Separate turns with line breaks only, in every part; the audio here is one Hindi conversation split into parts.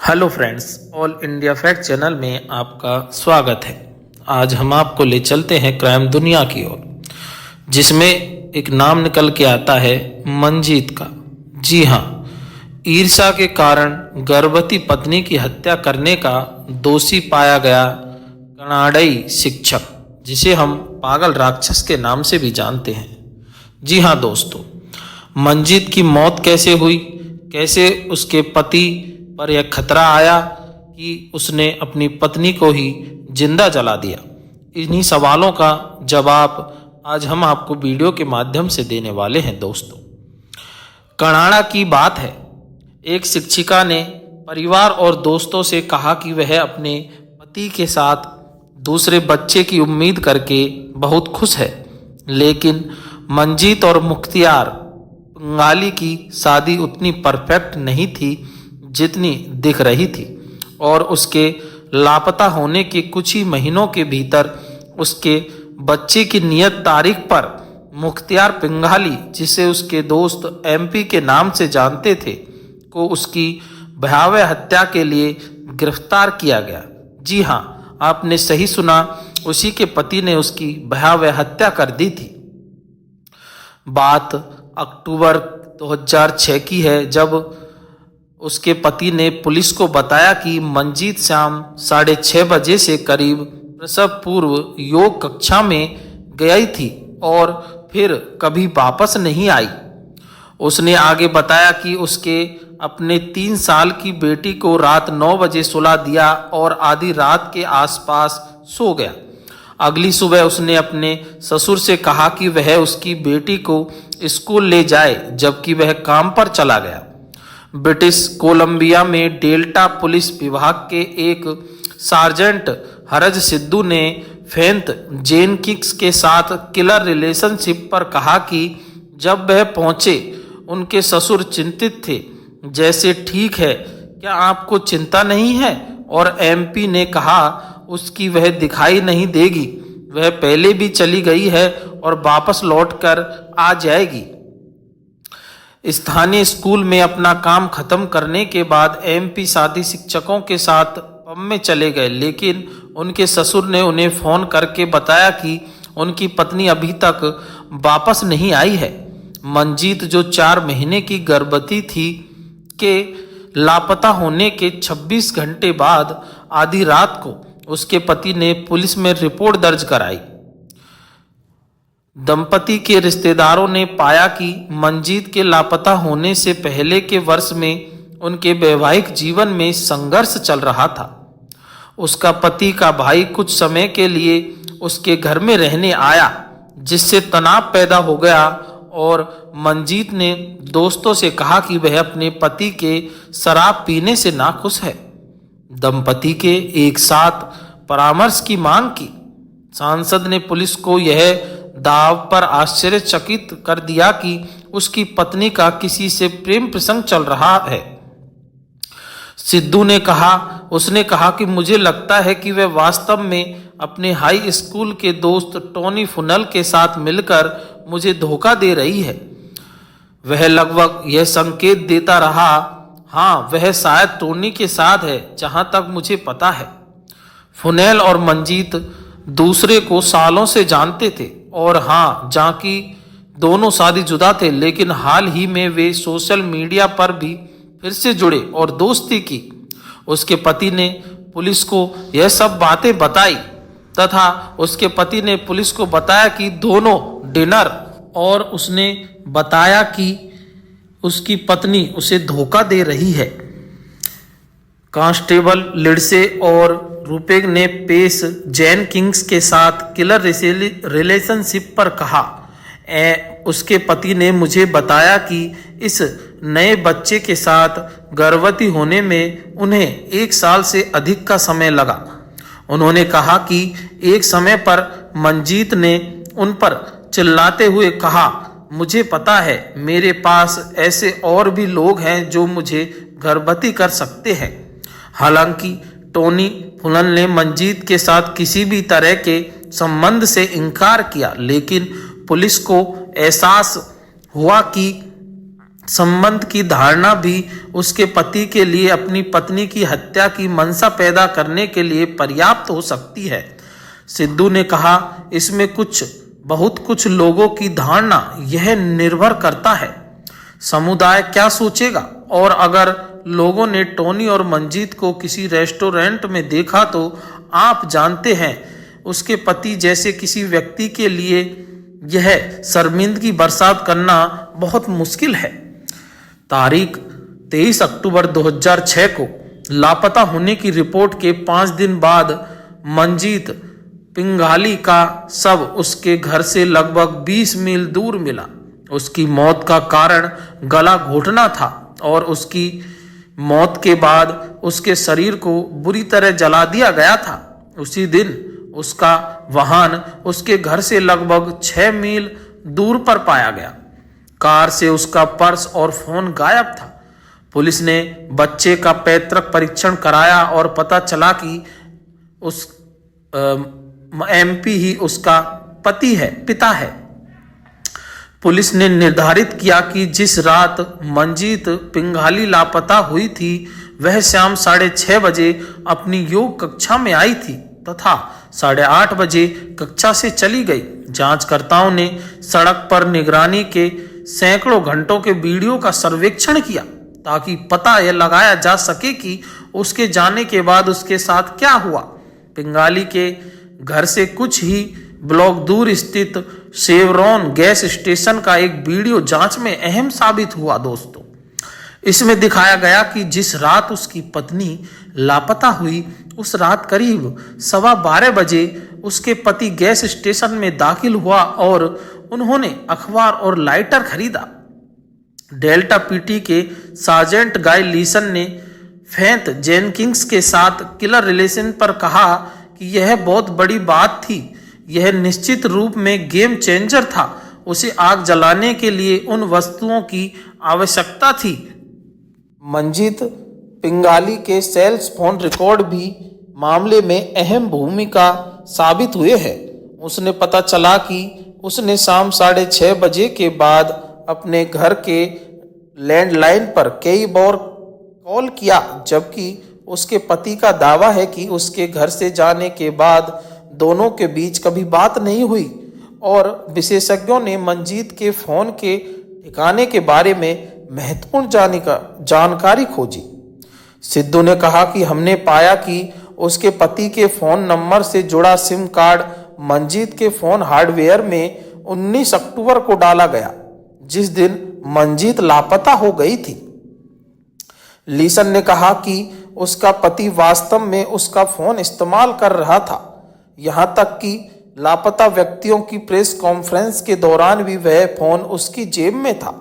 Hello friends, all India fact channel में आपका स्वागत है। आज हम आपको ले चलते हैं क्राइम दुनिया की ओर, जिसमें एक नाम निकल के आता है मंजीत का। जी हाँ, ईर्ष्या के कारण गर्भवती पत्नी की हत्या करने का दोषी पाया गया कनाडाई शिक्षक, जिसे हम पागल राक्षस के नाम से भी जानते हैं। जी हाँ दोस्तों, मंजीत की मौत कैसे हुई, कैसे उसके पति पर यह खतरा आया कि उसने अपनी पत्नी को ही जिंदा जला दिया, इन्हीं सवालों का जवाब आज हम आपको वीडियो के माध्यम से देने वाले हैं। दोस्तों, कनाडा की बात है। एक शिक्षिका ने परिवार और दोस्तों से कहा कि वह अपने पति के साथ दूसरे बच्चे की उम्मीद करके बहुत खुश है, लेकिन मंजीत और मुख्तियार बंगाली की शादी उतनी परफेक्ट नहीं थी जितनी दिख रही थी, और उसके लापता होने के कुछ ही महीनों के भीतर उसके बच्चे की नियत तारीख पर मुख्तियार पिंगाली, जिसे उसके दोस्त एमपी के नाम से जानते थे, को उसकी भयावह हत्या के लिए गिरफ्तार किया गया। जी हाँ, आपने सही सुना, उसी के पति ने उसकी भयावह हत्या कर दी थी। बात अक्टूबर 2006 की है, जब उसके पति ने पुलिस को बताया कि मंजीत शाम 6:30 बजे से करीब प्रसव पूर्व योग कक्षा में गई थी और फिर कभी वापस नहीं आई। उसने आगे बताया कि उसके अपने 3 साल की बेटी को रात 9 बजे सुला दिया और आधी रात के आसपास सो गया। अगली सुबह उसने अपने ससुर से कहा कि वह उसकी बेटी को स्कूल ले जाए, जबकि वह काम पर चला गया। ब्रिटिश कोलंबिया में डेल्टा पुलिस विभाग के एक सार्जेंट हरज सिद्धू ने फेंथ जेनकिंस के साथ किलर रिलेशनशिप पर कहा कि जब वह पहुंचे, उनके ससुर चिंतित थे, जैसे ठीक है, क्या आपको चिंता नहीं है? और एमपी ने कहा उसकी वह दिखाई नहीं देगी, वह पहले भी चली गई है और वापस लौटकर आ जाएगी। स्थानीय स्कूल में अपना काम खत्म करने के बाद एमपी साथी शिक्षकों के साथ पब में चले गए, लेकिन उनके ससुर ने उन्हें फोन करके बताया कि उनकी पत्नी अभी तक वापस नहीं आई है। मंजीत, जो 4 महीने की गर्भवती थी, के लापता होने के 26 घंटे बाद आधी रात को उसके पति ने पुलिस में रिपोर्ट दर्ज कराई। दंपति के रिश्तेदारों ने पाया कि मंजीत के लापता होने से पहले के वर्ष में उनके वैवाहिक जीवन में संघर्ष चल रहा था। उसका पति का भाई कुछ समय के लिए उसके घर में रहने आया, जिससे तनाव पैदा हो गया, और मंजीत ने दोस्तों से कहा कि वह अपने पति के शराब पीने से नाखुश है। दंपति के एक साथ परामर्श की मांग की। सांसद ने पुलिस को यह दाव पर आश्चर्यचकित कर दिया कि उसकी पत्नी का किसी से प्रेम प्रसंग चल रहा है। सिद्धू ने कहा, उसने कहा कि मुझे लगता है कि वह वास्तव में अपने हाई स्कूल के दोस्त टोनी फुनल के साथ मिलकर मुझे धोखा दे रही है। वह लगभग यह संकेत देता रहा, हाँ, वह शायद टोनी के साथ है, जहां तक मुझे पता है। फुनैल और मंजीत दूसरे को सालों से जानते थे, और हाँ, जाकि दोनों शादीशुदा थे, लेकिन हाल ही में वे सोशल मीडिया पर भी फिर से जुड़े और दोस्ती की। उसके पति ने पुलिस को यह सब बातें बताई, तथा उसके पति ने पुलिस को बताया कि दोनों डिनर, और उसने बताया कि उसकी पत्नी उसे धोखा दे रही है। कांस्टेबल लिंडसे और रूपेग ने पेश जेनकिंस के साथ किलर रिलेशनशिप पर कहा, उसके पति ने मुझे बताया कि इस नए बच्चे के साथ गर्भवती होने में उन्हें 1 साल से अधिक का समय लगा। उन्होंने कहा कि एक समय पर मंजीत ने उन पर चिल्लाते हुए कहा, मुझे पता है, मेरे पास ऐसे और भी लोग हैं जो मुझे गर्भवती कर सकते हैं। हालांकि टोनी फुनल ने मंजीत के साथ किसी भी तरह के संबंध से इनकार किया, लेकिन पुलिस को एहसास हुआ कि संबंध की धारणा भी उसके पति के लिए अपनी पत्नी की हत्या की मंशा पैदा करने के लिए पर्याप्त हो सकती है। सिद्धू ने कहा, इसमें बहुत कुछ लोगों की धारणा यह निर्भर करता है समुदाय क्या सोचेगा, और अगर लोगों ने टोनी और मंजीत को किसी रेस्टोरेंट में देखा तो आप जानते हैं उसके पति जैसे किसी व्यक्ति के लिए यह शर्मिंदगी बर्दाश्त करना बहुत मुश्किल है। तारीख 23 अक्टूबर 2006 को लापता होने की रिपोर्ट के 5 दिन बाद मंजीत पिंगाली का शव उसके घर से लगभग 20 मील दूर मिला। उसकी मौत का कारण गला घोटना था और उसकी मौत के बाद उसके शरीर को बुरी तरह जला दिया गया था। उसी दिन उसका वाहन उसके घर से लगभग 6 मील दूर पर पाया गया। कार से उसका पर्स और फोन गायब था। पुलिस ने बच्चे का पैतृक परीक्षण कराया और पता चला कि उस एमपी ही उसका पिता है। पुलिस ने निर्धारित किया कि जिस रात मंजीत पिंगाली लापता हुई थी वह शाम 6:30 बजे अपनी योग कक्षा में आई थी तथा 8:30 बजे कक्षा से चली गई। जांचकर्ताओं ने सड़क पर निगरानी के सैकड़ों घंटों के वीडियो का सर्वेक्षण किया ताकि पता यह लगाया जा सके कि उसके जाने के बाद उसके साथ क्या हुआ। पिंगाली के घर से कुछ ही ब्लॉक दूर स्थित शेवरॉन गैस स्टेशन का एक वीडियो जांच में अहम साबित हुआ। दोस्तों, इसमें दिखाया गया कि जिस रात उसकी पत्नी लापता हुई उस रात करीब 12:15 बजे उसके पति गैस स्टेशन में दाखिल हुआ और उन्होंने अखबार और लाइटर खरीदा। डेल्टा पीटी के सार्जेंट गाय लीसन ने फेथ जेनकिंग्स के साथ किलर रिलेशन पर कहा कि यह बहुत बड़ी बात थी। यह निश्चित रूप में गेम चेंजर था। उसे आग जलाने के लिए उन वस्तुओं की आवश्यकता थी। मंजीत पिंगाली के सेल्स फोन रिकॉर्ड भी मामले में अहम भूमिका साबित हुए हैं। उसने पता चला कि उसने शाम 6:30 बजे के बाद अपने घर के लैंडलाइन पर कई बार कॉल किया, जबकि उसके पति का दावा है कि उसके घर से जाने के बाद दोनों के बीच कभी बात नहीं हुई। और विशेषज्ञों ने मंजीत के फोन के ठिकाने के बारे में महत्वपूर्ण जानकारी खोजी। सिद्धू ने कहा कि हमने पाया कि उसके पति के फोन नंबर से जुड़ा सिम कार्ड मंजीत के फोन हार्डवेयर में 19 अक्टूबर को डाला गया, जिस दिन मंजीत लापता हो गई थी। लीसन ने कहा कि उसका पति वास्तव में उसका फोन इस्तेमाल कर रहा था, यहां तक कि लापता व्यक्तियों की प्रेस कॉन्फ्रेंस के दौरान भी वह फोन उसकी जेब में था।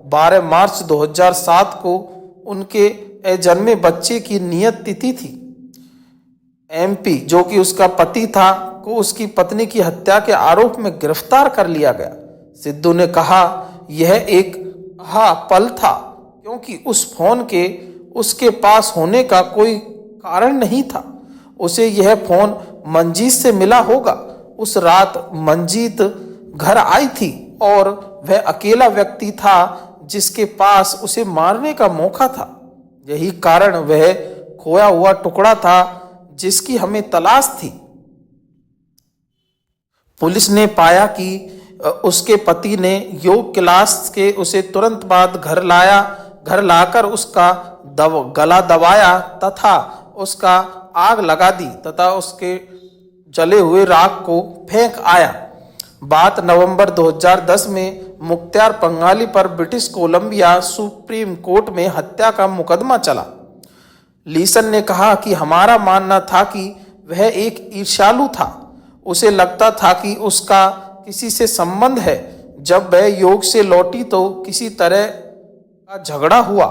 12 मार्च 2007 को उनके अजन्मे बच्चे की नियत तिथि थी। एमपी, जो कि उसका पति था, को उसकी पत्नी की हत्या के आरोप में गिरफ्तार कर लिया गया। सिद्धू ने कहा, यह एक पल था क्योंकि उस फोन के उसके पास होने का कोई कारण नहीं था। उसे यह फोन मंजीत से मिला होगा। उस रात मंजीत घर आई थी और वह अकेला व्यक्ति था जिसके पास उसे मारने का मौका था। यही कारण वह खोया हुआ टुकड़ा था जिसकी हमें तलाश थी। पुलिस ने पाया कि उसके पति ने योग क्लास के उसे तुरंत बाद घर लाकर उसका गला दबाया तथा उसका आग लगा दी तथा उसके जले हुए राख को फेंक आया। बात नवंबर 2010 में मुख्तार पिंगाली पर ब्रिटिश कोलंबिया सुप्रीम कोर्ट में हत्या का मुकदमा चला। लीसन ने कहा कि हमारा मानना था कि वह एक ईर्ष्यालु था। उसे लगता था कि उसका किसी से संबंध है। जब वह योग से लौटी तो किसी तरह का झगड़ा हुआ।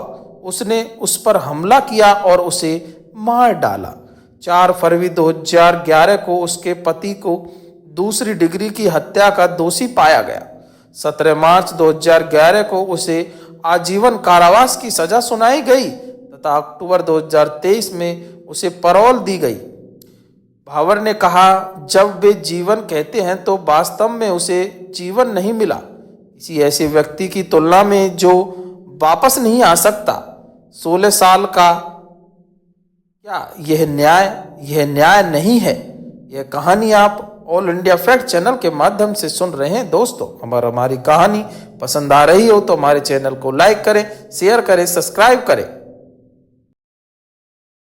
उसने उस पर हमला किया और उसे मार डाला। 4 फरवरी 2011 को उसके पति को दूसरी डिग्री की हत्या का दोषी पाया गया। 17 मार्च 2011 को उसे आजीवन कारावास की सजा सुनाई गई तथा अक्टूबर 2023 में उसे पैरोल दी गई। भावर ने कहा, जब वे जीवन कहते हैं तो वास्तव में उसे जीवन नहीं मिला। किसी ऐसे व्यक्ति की तुलना में जो वापस नहीं आ सकता। 16 साल का, क्या यह न्याय नहीं है? यह कहानी आप ऑल इंडिया फैक्ट चैनल के माध्यम से सुन रहे हैं। दोस्तों, हमारी कहानी पसंद आ रही हो तो हमारे चैनल को लाइक करें, शेयर करें, सब्सक्राइब करें।